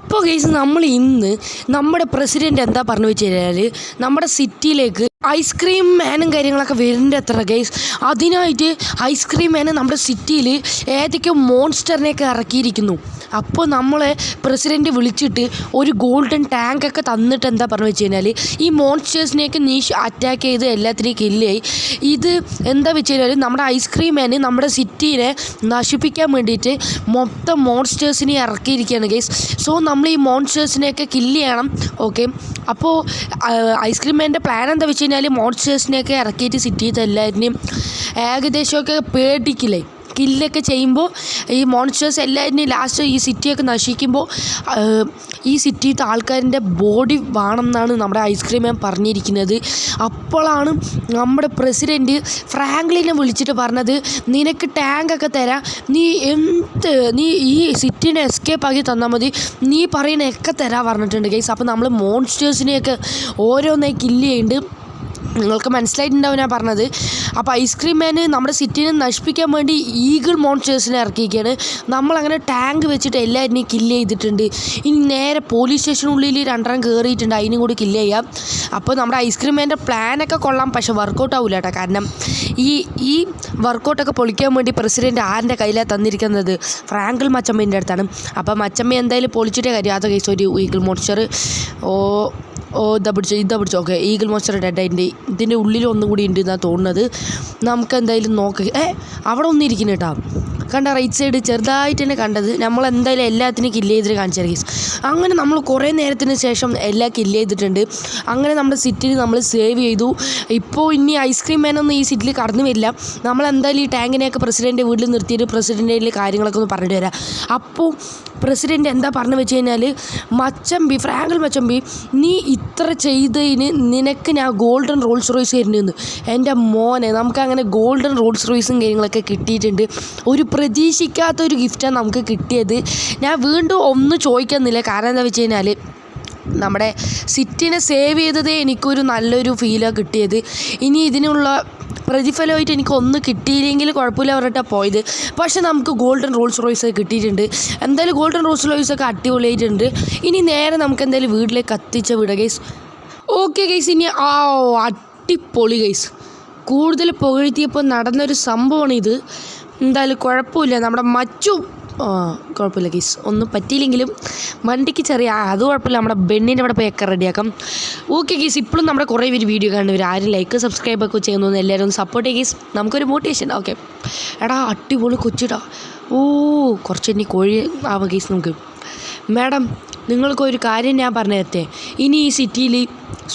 അപ്പോൾ ഗൈസ് നമ്മൾ ഇന്ന് നമ്മുടെ പ്രസിഡൻറ്റ് എന്താ പറഞ്ഞു വെച്ച് കഴിഞ്ഞാൽ നമ്മുടെ സിറ്റിയിലേക്ക് ഐസ്ക്രീം മാനും കാര്യങ്ങളൊക്കെ വരുന്നുണ്ട് അത്ര ഗൈസ്. അതിനായിട്ട് ഐസ്ക്രീം മാന് നമ്മുടെ സിറ്റിയിൽ ഏതൊക്കെയോ മോൺസ്റ്ററിനെയൊക്കെ ഇറക്കിയിരിക്കുന്നു. അപ്പോൾ നമ്മളെ പ്രസിഡൻറ്റ് വിളിച്ചിട്ട് ഒരു ഗോൾഡൻ ടാങ്കൊക്കെ തന്നിട്ട് എന്താ പറഞ്ഞു വെച്ച് കഴിഞ്ഞാൽ ഈ മോൺസ്റ്റേഴ്സിനെയൊക്കെ നീ അറ്റാക്ക് ചെയ്ത് എല്ലാത്തിനെയും കില്ലായി. ഇത് എന്താ വെച്ച് കഴിഞ്ഞാൽ നമ്മുടെ ഐസ്ക്രീം മാന് നമ്മുടെ സിറ്റീനെ നശിപ്പിക്കാൻ വേണ്ടിയിട്ട് മൊത്തം മോൺസ്റ്റേഴ്സിനെ ഇറക്കിയിരിക്കുകയാണ് ഗൈസ്. സോ നമ്മൾ ഈ മോൺസ്റ്റേഴ്സിനെയൊക്കെ കില്ല് ചെയ്യണം. ഓക്കെ, അപ്പോൾ ഐസ്ക്രീം മാൻ്റെ പ്ലാൻ എന്താ വെച്ച് കഴിഞ്ഞാൽ മോൺസ്റ്റേഴ്സിനെയൊക്കെ ഇറക്കിയിട്ട് സിറ്റിയിലത്തെ എല്ലാവരിനെയും ഏകദേശമൊക്കെ പേടിക്കില്ലേ, കില്ലൊക്കെ ചെയ്യുമ്പോൾ ഈ മോൺസ്റ്റേഴ്സ് എല്ലാവരിനെയും ലാസ്റ്റ് ഈ സിറ്റിയൊക്കെ നശിക്കുമ്പോൾ ഈ സിറ്റിയിലത്തെ ആൾക്കാരിൻ്റെ ബോഡി വേണമെന്നാണ് നമ്മുടെ ഐസ്ക്രീം മാൻ പറഞ്ഞിരിക്കുന്നത്. അപ്പോഴാണ് നമ്മുടെ പ്രസിഡൻറ്റ് ഫ്രാങ്ക്ലിനെ വിളിച്ചിട്ട് പറഞ്ഞത്, നിനക്ക് ടാങ്കൊക്കെ തരാം, നീ ഈ സിറ്റീനെ എസ്കേപ്പ് ആക്കി തന്നാൽ മതി, നീ പറയുന്നതൊക്കെ തരാൻ പറഞ്ഞിട്ടുണ്ട് ഗൈസ്. അപ്പോൾ നമ്മൾ മോൺസ്റ്റേഴ്സിനെയൊക്കെ ഓരോന്നായി കില്ല് ചെയ്യുന്നുണ്ട്. നിങ്ങൾക്ക് മനസ്സിലായിട്ടുണ്ടാവും ഞാൻ പറഞ്ഞത്. അപ്പോൾ ഐസ്ക്രീം മാന് നമ്മുടെ സിറ്റീനെ നശിപ്പിക്കാൻ വേണ്ടി ഈഗിൾ മോൺസ്റ്റേഴ്സിനെ ഇറക്കിയിരിക്കുകയാണ്. നമ്മളങ്ങനെ ടാങ്ക് വെച്ചിട്ട് എല്ലാവരിനെയും കില്ല് ചെയ്തിട്ടുണ്ട്. ഇനി നേരെ പോലീസ് സ്റ്റേഷനുള്ളിൽ രണ്ടെണ്ണം കയറിയിട്ടുണ്ട്, അതിനും കൂടി കില്ല് ചെയ്യാം. അപ്പോൾ നമ്മുടെ ഐസ്ക്രീം മാൻ്റെ പ്ലാനൊക്കെ കൊള്ളാം, പക്ഷേ വർക്കൗട്ട് ആവില്ല കേട്ടോ. കാരണം ഈ വർക്കൗട്ടൊക്കെ പൊളിക്കാൻ വേണ്ടി പ്രസിഡൻറ്റ് ആരുടെ കയ്യിലാണ് തന്നിരിക്കുന്നത്? ഫ്രാങ്കിൾ മച്ചമ്മേൻ്റെ അടുത്താണ്. അപ്പോൾ മച്ചമ്മ എന്തായാലും പൊളിച്ചിട്ടേ കാര്യമാത്ത കേസ് ഒരു ഈഗിൾ മോൺസ്റ്റർ ഇതാ പിടിച്ചോ. ഓക്കെ, ഈഗിൾ മോൺസ്റ്റർ ഡെഡായിട്ട് ഇതിൻ്റെ ഉള്ളിൽ ഒന്നും കൂടി ഉണ്ട് എന്നാണ് തോന്നുന്നത്. നമുക്ക് എന്തായാലും നോക്കുക. അവിടെ ഒന്നിരിക്കുന്നു കേട്ടോ, കണ്ട റൈറ്റ് സൈഡ് ചെറുതായിട്ട് തന്നെ കണ്ടത്. നമ്മൾ എന്തായാലും എല്ലാത്തിനും കില്ല് ചെയ്തിട്ട് കാണിച്ചാൽ കേസ്. അങ്ങനെ നമ്മൾ കുറേ നേരത്തിന് ശേഷം എല്ലാം കില്ല് ചെയ്തിട്ടുണ്ട്. അങ്ങനെ നമ്മുടെ സിറ്റിയിൽ നമ്മൾ സേവ് ചെയ്തു. ഇപ്പോൾ ഇനി ഐസ്ക്രീം മാനൊന്നും ഈ സിറ്റിയിൽ കടന്നു വരില്ല. നമ്മളെന്തായാലും ഈ ടാങ്കിനെയൊക്കെ പ്രസിഡൻറ്റ് വീട്ടിൽ നിർത്തിയിട്ട് പ്രസിഡൻറ്റിൻ്റെ കാര്യങ്ങളൊക്കെ ഒന്ന് പറഞ്ഞിട്ട് വരാം. അപ്പോൾ പ്രസിഡൻറ്റ് എന്താ പറഞ്ഞു വെച്ച് കഴിഞ്ഞാൽ, ഫ്രാങ്കിൾ മച്ചമ്പി, നീ ഇത്ര ചെയ്തതിന് നിനക്ക് ഞാൻ ഗോൾഡൻ റോൾസ് റോയ്സ് തരുന്നുണ്ട്. എൻ്റെ മോനെ, നമുക്കങ്ങനെ ഗോൾഡൻ റോൾസ് റോയ്സും കാര്യങ്ങളൊക്കെ കിട്ടിയിട്ടുണ്ട്. ഒരു പ്രതീക്ഷിക്കാത്തൊരു ഗിഫ്റ്റാണ് നമുക്ക് കിട്ടിയത്. ഞാൻ വീണ്ടും ഒന്നും ചോദിക്കുന്നില്ല, കാരണം എന്താ വെച്ച് കഴിഞ്ഞാൽ നമ്മുടെ സിറ്റിനെ സേവ് ചെയ്തതേ എനിക്കൊരു നല്ലൊരു ഫീലാണ് കിട്ടിയത്. ഇനി ഇതിനുള്ള പ്രതിഫലമായിട്ട് എനിക്കൊന്നും കിട്ടിയില്ലെങ്കിൽ കുഴപ്പമില്ല പറഞ്ഞിട്ടാണ് പോയത്. പക്ഷേ നമുക്ക് ഗോൾഡൻ റോൾസ് റോയ്സ് കിട്ടിയിട്ടുണ്ട്. എന്തായാലും ഗോൾഡൻ റോൾസ് റോയ്സൊക്കെ അടിപൊളിയായിട്ടുണ്ട്. ഇനി നേരെ നമുക്ക് എന്തായാലും വീട്ടിലേക്ക് കത്തിച്ച വിട ഗൈസ്. ഓക്കെ ഗൈസ്, ഇനി അടിപൊളി ഗൈസ്. കൂടുതൽ പുകഴ്ത്തിയപ്പോൾ നടന്നൊരു സംഭവമാണ് ഇത്. എന്തായാലും കുഴപ്പമില്ല, നമ്മുടെ കുഴപ്പമില്ല ഗൈസ്, ഒന്നും പറ്റിയില്ലെങ്കിലും വണ്ടിക്ക് ചെറിയ അത് കുഴപ്പമില്ല. നമ്മുടെ ബെണ്ണിൻ്റെ അവിടെ പോയി ഒക്കെ റെഡിയാക്കാം. ഓക്കെ ഗൈസ്, ഇപ്പോഴും നമ്മുടെ കുറേ പേര് വീഡിയോ കാണുന്നവർ ആരും ലൈക്ക് സബ്സ്ക്രൈബൊക്കെ ചെയ്യുന്നു, എല്ലാവരും ഒന്ന് സപ്പോർട്ട് ചെയ്യുക ഗൈസ്. നമുക്കൊരു മോട്ടിവേഷൻ. ഓക്കെ എടാ, അടിപൊളി കൊച്ചിടാ. കുറച്ച് ഇനി കോഴി ആവാം ഗൈസ് നമുക്ക്. മാഡം, നിങ്ങൾക്കൊരു കാര്യം ഞാൻ പറഞ്ഞു തരട്ടെ. ഇനി ഈ സിറ്റിയിൽ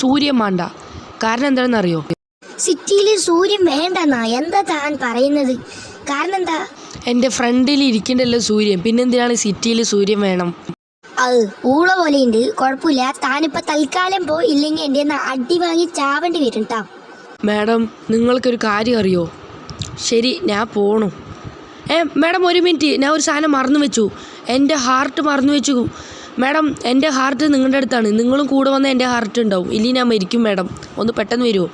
സൂര്യൻ വേണ്ട. കാരണം എന്താണെന്ന് അറിയോ? സിറ്റിയിൽ സൂര്യൻ വേണ്ടെന്നാ എന്താ താൻ പറയുന്നത്? കാരണം എന്താ? എൻ്റെ ഫ്രണ്ടിൽ ഇരിക്കണ്ടല്ലോ സൂര്യൻ, പിന്നെന്തിനാണ് സിറ്റിയിൽ സൂര്യൻ വേണം? അത് ഊള പോലെയുണ്ട്, കുഴപ്പമില്ല. താനിപ്പോൾ തൽക്കാലം പോയി, ഇല്ലെങ്കിൽ എൻ്റെ അടി വാങ്ങി ചാവേണ്ടി വരും ട്ടാ. മാഡം, നിങ്ങൾക്കൊരു കാര്യം അറിയോ? ശരി, ഞാൻ പോണു. മാഡം ഒരു മിനിറ്റ്, ഞാൻ ഒരു സാധനം മറന്നു വെച്ചു. എൻ്റെ ഹാർട്ട് മറന്നു വെച്ചു. മാഡം, എൻ്റെ ഹാർട്ട് നിങ്ങളുടെ അടുത്താണ്. നിങ്ങളും കൂടെ വന്നാൽ എൻ്റെ ഹാർട്ട് ഉണ്ടാവും, ഇല്ലെങ്കിൽ ഞാൻ മരിക്കും. മാഡം ഒന്ന് പെട്ടെന്ന് വരുമോ?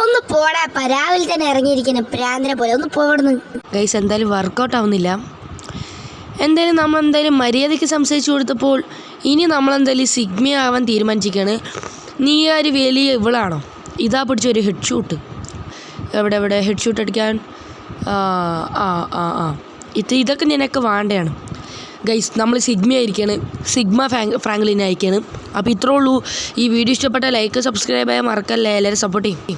ഒന്ന് പോടാ, രാവിലെ തന്നെ ഇറങ്ങിയിരിക്കുന്ന പ്രാന്തിനെ പോലെ. ഒന്ന് പോടുന്നു ഗൈസ്. എന്തായാലും വർക്കൗട്ട് ആവുന്നില്ല. എന്തായാലും നമ്മൾ എന്തായാലും മര്യാദയ്ക്ക് സംസാരിച്ചു കൊടുത്തപ്പോൾ ഇനി നമ്മളെന്തായാലും സിഗ്മ ആവാൻ തീരുമാനിച്ചിരിക്കുകയാണ്. നീ ഒരു വലിയ ഇവളാണോ? ഇതാ പിടിച്ചൊരു ഹെഡ് ഷൂട്ട്. എവിടെ ഹെഡ് ഷൂട്ട് അടിക്കാൻ? ഇതൊക്കെ നിനക്ക് വേണ്ടയാണ് ഗൈസ്. നമ്മൾ സിഗ്മ ആയിരിക്കുകയാണ്, ഫ്രാങ്ക്ലിനെ അയക്കുകയാണ്. അപ്പോൾ ഇത്രേ ഉള്ളൂ. ഈ വീഡിയോ ഇഷ്ടപ്പെട്ട ലൈക്ക് സബ്സ്ക്രൈബ് ചെയ്യാൻ മറക്കല്ലേ. എല്ലാവരും സപ്പോർട്ട് ചെയ്യും.